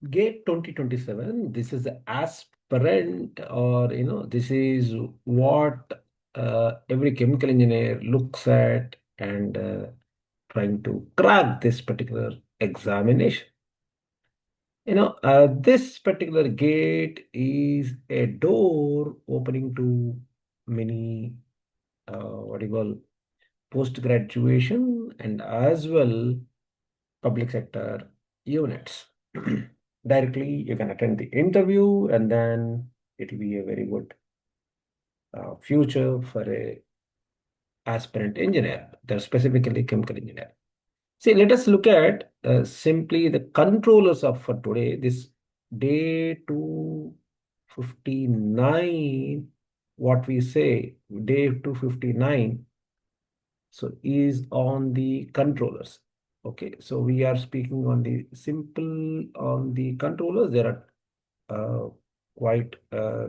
Gate 2027, this is the aspirant, or this is what every chemical engineer looks at and trying to crack this particular examination. This particular gate is a door opening to many, what do you call, post graduation and as well public sector units. Directly, you can attend the interview, and then it will be a very good future for a aspirant engineer, the specifically chemical engineer. See, let us look at simply the controllers of for today. This day 259, what we say, day 259, so is on the controllers. Okay, so we are speaking on the simple on the controllers. There are quite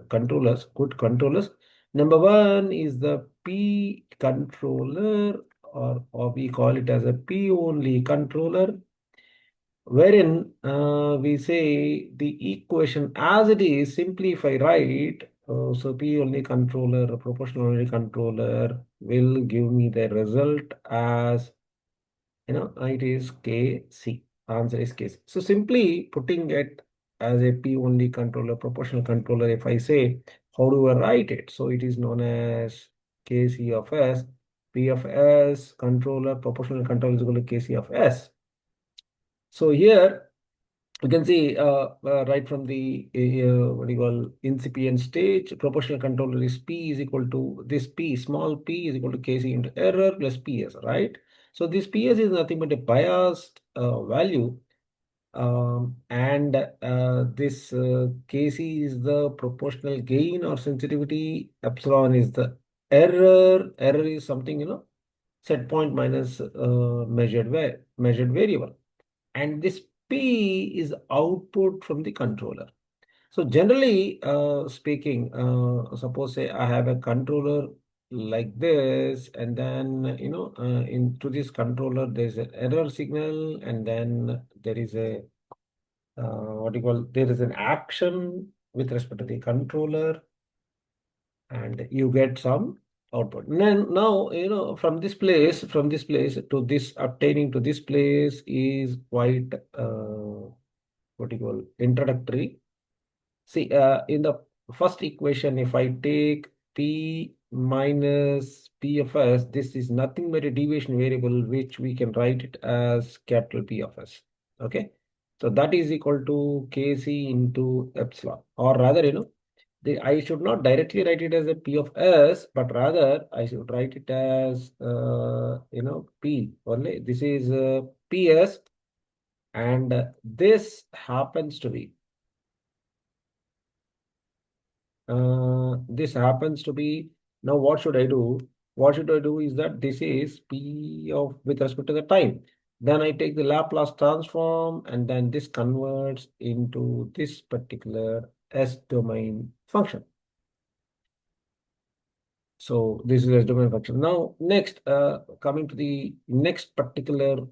controllers, good controllers. Number one is the P controller, or we call it as a P only controller, wherein we say the equation as it is, simply if I write, so P only controller, proportional only controller will give me the result as, it is Kc. Answer is Kc. So simply putting it as a P only controller, proportional controller, if I say, how do I write it? So it is known as Kc of S. P of S controller, proportional controller is equal to Kc of S. So here you can see right from the what do you call incipient stage, proportional controller is P is equal to this P, small p is equal to Kc into error plus Ps, right? So this Ps is nothing but a biased value, and this Kc is the proportional gain or sensitivity, epsilon is the error. Error is something, set point minus measured variable, and this P is output from the controller. So generally speaking, suppose say I have a controller like this, and then into this controller there's an error signal, and then there is a what do you call, there is an action with respect to the controller, and you get some output. And then now, from this place to this, obtaining to this place is quite what do you call, introductory. See, in the first equation, if I take P minus P of S, this is nothing but a deviation variable, which we can write it as capital P of S. Okay. So that is equal to Kc into epsilon, or rather, I should not directly write it as a P of S, but rather I should write it as, P only. This is PS, and this happens to be now what should I do? What should I do is that this is P of with respect to the time. Then I take the Laplace transform, and then this converts into this particular S domain function. So this is a domain function. Now, next, coming to the next particular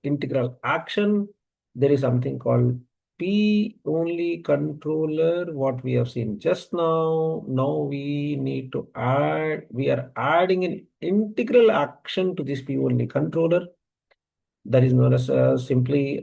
integral action, there is something called P only controller, what we have seen just now. Now we need to add, we are adding an integral action to this P only controller. That is known as simply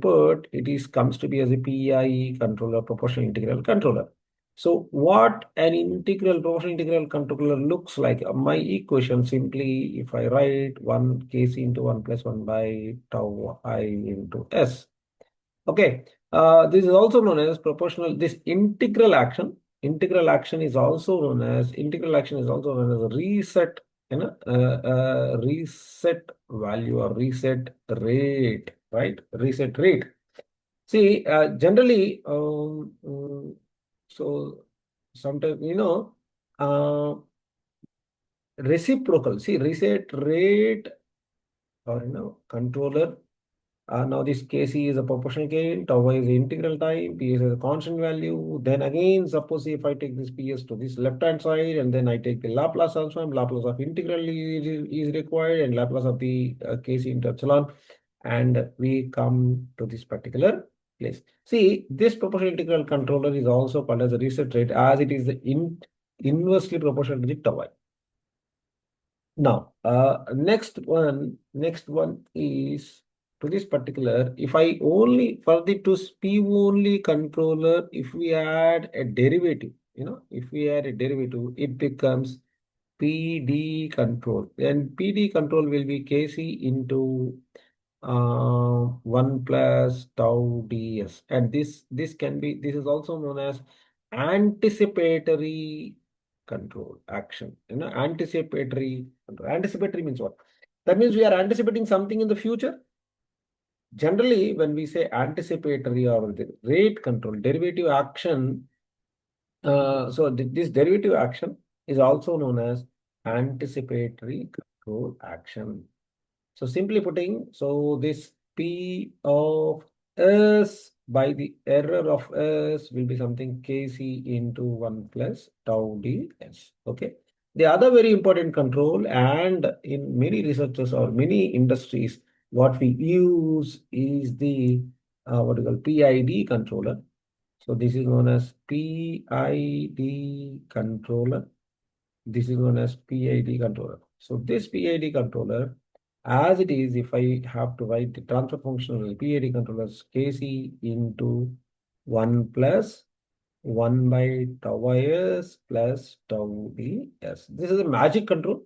put, it is comes to be as a PI controller, proportional integral controller. So what an integral proportional integral controller looks like, my equation simply, if I write 1 Kc into 1 plus 1 by tau I into S. Okay, this is also known as proportional. This integral action is also known as reset, reset value or reset rate, right? Reset rate. See, generally, so sometimes, uh, reciprocal. See, reset rate, or controller. Now this Kc is a proportional gain, tau y is the integral time, Ps is a constant value. Then again, suppose if I take this Ps to this left hand side, and then I take the Laplace transform, Laplace of integral is required, and Laplace of the Kc into epsilon, and we come to this particular place. See, this proportional integral controller is also called as a reset rate as it is the inversely proportional to the tau I. Now, next one is to this particular. If I only for the to P only controller, if we add a derivative, if we add a derivative, it becomes PD control. And PD control will be Kc into 1 plus tau ds. And this is also known as anticipatory control action. Anticipatory control. Anticipatory means what? That means we are anticipating something in the future. Generally, when we say anticipatory or the rate control, derivative action, this derivative action is also known as anticipatory control action. So simply putting, so this P of S by the error of S will be something Kc into 1 plus tau ds. Okay. The other very important control, and in many researchers or many industries, what we use is the what we call PID controller. So this is known as PID controller. This is known as PID controller. So this PID controller, as it is, if I have to write the transfer function of PID controller is Kc into 1 plus 1 by tau is plus tau ds. This is a magic control.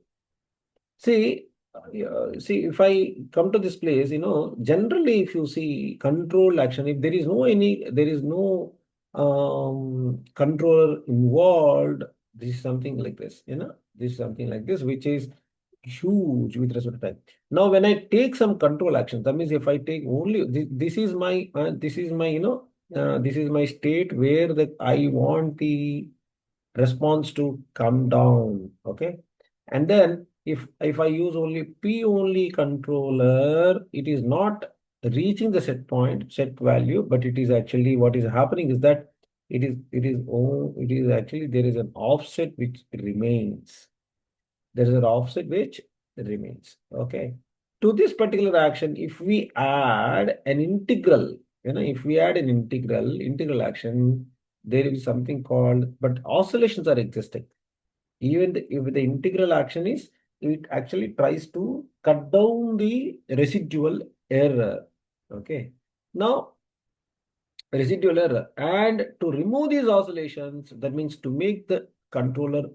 See, if I come to this place, generally, if you see control action, if there is no controller involved, this is something like this, this is something like this, which is huge with respect to time. Now, when I take some control action, that means if I take only this is my state where that I want the response to come down. Okay. And then if I use only P only controller, it is not reaching the set value, but it is actually what is happening is that it is actually there is an offset which remains. There is an offset which remains. Okay. To this particular action, if we add an integral, if we add an integral action, there is something called, but oscillations are existing. Even if the integral action is, it actually tries to cut down the residual error. Okay. Now, residual error. And to remove these oscillations, that means to make the controller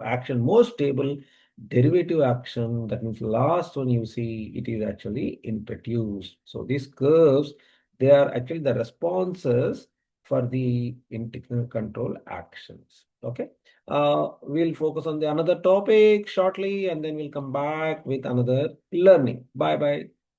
action more stable, derivative action, that means last one you see, it is actually introduced. So these curves, they are actually the responses for the integral control actions. Okay. We'll focus on the another topic shortly, and then we'll come back with another learning. Bye bye.